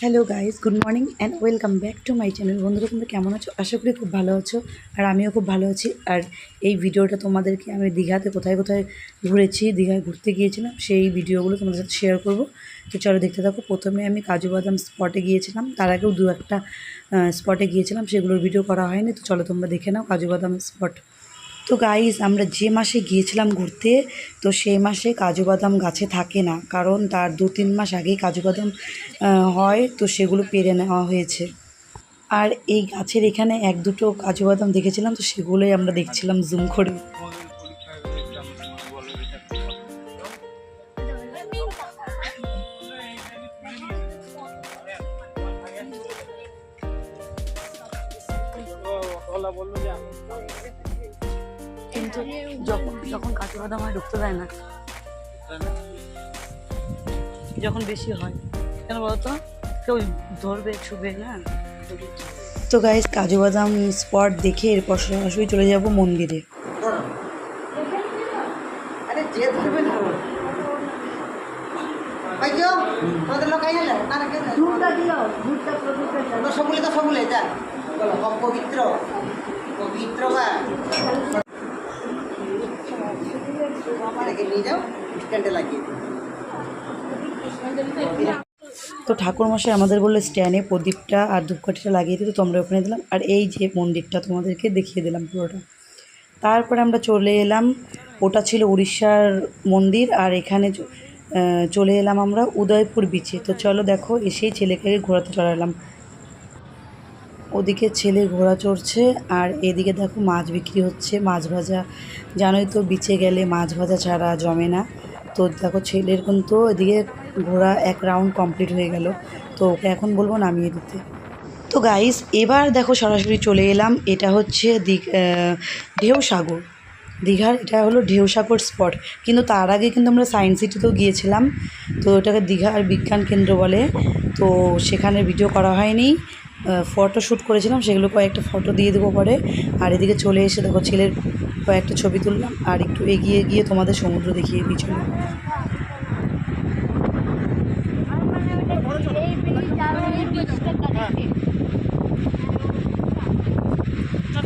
Hello guys, good morning and welcome back to my channel. বন্ধুরা, তোমরা কেমন আছো? আশা করি খুব ভালো আছো, আর আমিও খুব ভালো আছি। আর এই ভিডিওটা তোমাদেরকে আমি দীঘাতে কোথায় কোথায় ঘুরেছি, দীঘায় ঘুরতে গিয়েছিলাম, সেই ভিডিওগুলো তোমাদের সাথে শেয়ার করব। তো চলো দেখতে থাকো। প্রথমে আমি কাজু বাদাম স্পটে গিয়েছিলাম, তার আগেও দু একটা স্পটে গিয়েছিলাম, সেগুলোর ভিডিও করা হয়নি। তো চলো তোমরা দেখে নাও কাজু বাদাম স্পট। তো গাইস, আমরা যে মাসে গিয়েছিলাম ঘুরতে, তো সেই মাসে কাজু বাদাম গাছে থাকে না, কারণ তার 2-3 মাস আগেই কাজু বাদাম হয়, তো সেগুলো পেরে নেওয়া হয়েছে। আর এই গাছের এখানে এক দুটো কাজু বাদাম দেখেছিলাম, তো সেগুলোই আমরা দেখছিলাম জুম করে। কিন্তু যখন যখন কাজু বাদাম হয় ঢুকতে দেয় না, যখন বেশি হয়। কেন বলতো? কেউ ধরবে, ছুবে না। তো গাইস, কাজু বাদাম স্পট দেখে এরপর সরাসরি চলে যাব মন্দিরে। পবিত্র পবিত্র বা নিয়ে যাও, স্ট্যান্ডে লাগিয়ে তো ঠাকুরমশাই আমাদের বললো স্ট্যান্ডে প্রদীপটা আর ধূপকাঠিটা লাগিয়ে দিতে, তো আমরা ওখানে দিলাম। আর এই যে মন্দিরটা তোমাদেরকে দেখিয়ে দিলাম পুরোটা। তারপরে আমরা চলে এলাম, ওটা ছিল উড়িষ্যার মন্দির, আর এখানে চলে এলাম আমরা উদয়পুর বিচে। তো চলো দেখো, এসেই ছেলেকে ঘোরাতে চড়ালাম। ওদিকে ছেলে ঘোড়া চড়ছে, আর এদিকে দেখো মাছ বিক্রি হচ্ছে, মাছ ভাজা। জানোই তো, বিচে গেলে মাছ ভাজা ছাড়া জমে না। তো দেখো ছেলের কিন্তু এদিকে ঘোড়া এক রাউন্ড কমপ্লিট হয়ে গেল, তো ওকে এখন বলবো নামিয়ে দিতে। তো গাইস, এবার দেখো সরাসরি চলে এলাম, এটা হচ্ছে ঢেউসাগর। দীঘার এটা হলো ঢেউসাগর স্পট। কিন্তু তার আগে কিন্তু আমরা সায়েন্স সিটিতেও গিয়েছিলাম, তো ওটাকে দীঘার বিজ্ঞান কেন্দ্র বলে। তো সেখানে ভিডিও করা হয়নি, ফটো শ্যুট করেছিলাম, সেগুলো কয়েকটা ফটো দিয়ে দেবো পরে। আর এদিকে চলে এসে দেখো ছেলের কয়েকটা ছবি তুললাম, আর একটু এগিয়ে গিয়ে তোমাদের সমুদ্র দেখিয়ে দিই চলো।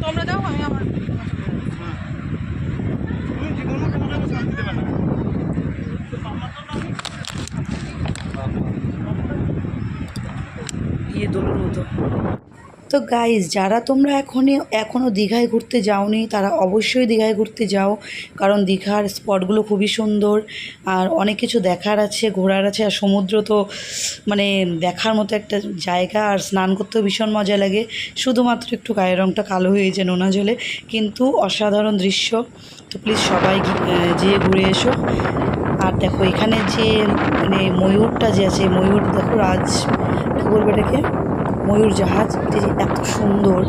তোমরা যাও, আমি আমার ইয়ে দোলের মতো। তো গাইজ, যারা তোমরা এখনও দীঘায় ঘুরতে যাওনি, তারা অবশ্যই দীঘায় ঘুরতে যাও, কারণ দীঘার স্পটগুলো খুবই সুন্দর, আর অনেক কিছু দেখার আছে, ঘোরার আছে। আর সমুদ্র তো মানে দেখার মতো একটা জায়গা, আর স্নান করতেও ভীষণ মজা লাগে। শুধুমাত্র একটু গায়ের রঙটা কালো হয়ে যায় নোনা জলে, কিন্তু অসাধারণ দৃশ্য। তো প্লিজ সবাই যেয়ে ঘুরে এসো। আর দেখো এখানে যে মানে ময়ূরটা যে আছে, ময়ূর দেখো, কী বলবো এটাকে, ময়ূর জাহাজ, এটা যে এত সুন্দর।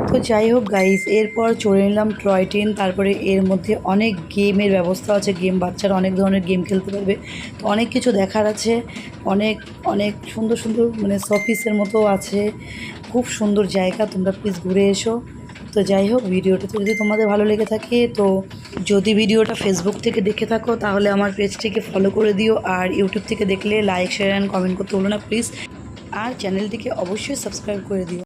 তো যাই হোক গাইস, এরপর চলে নিলাম টয় ট্রেন। তারপরে এর মধ্যে অনেক গেমের ব্যবস্থা আছে, গেম, বাচ্চারা অনেক ধরনের গেম খেলতে পারবে। তো অনেক কিছু দেখার আছে, অনেক অনেক সুন্দর সুন্দর মানে শোপিসের মতো আছে। খুব সুন্দর জায়গা, তোমরা প্লিজ ঘুরে এসো। তো যাই হোক, ভিডিওটা যদি তোমাদের ভালো লেগে থাকে, তো যদি ভিডিওটা ফেসবুক থেকে দেখে থাকো, তাহলে আমার পেজটিকে ফলো করে দিও। আর ইউটিউব থেকে দেখলে লাইক, শেয়ার অ্যান্ড কমেন্ট করতে ভুলো না প্লিজ। আর চ্যানেলটিকে অবশ্যই সাবস্ক্রাইব করে দিও।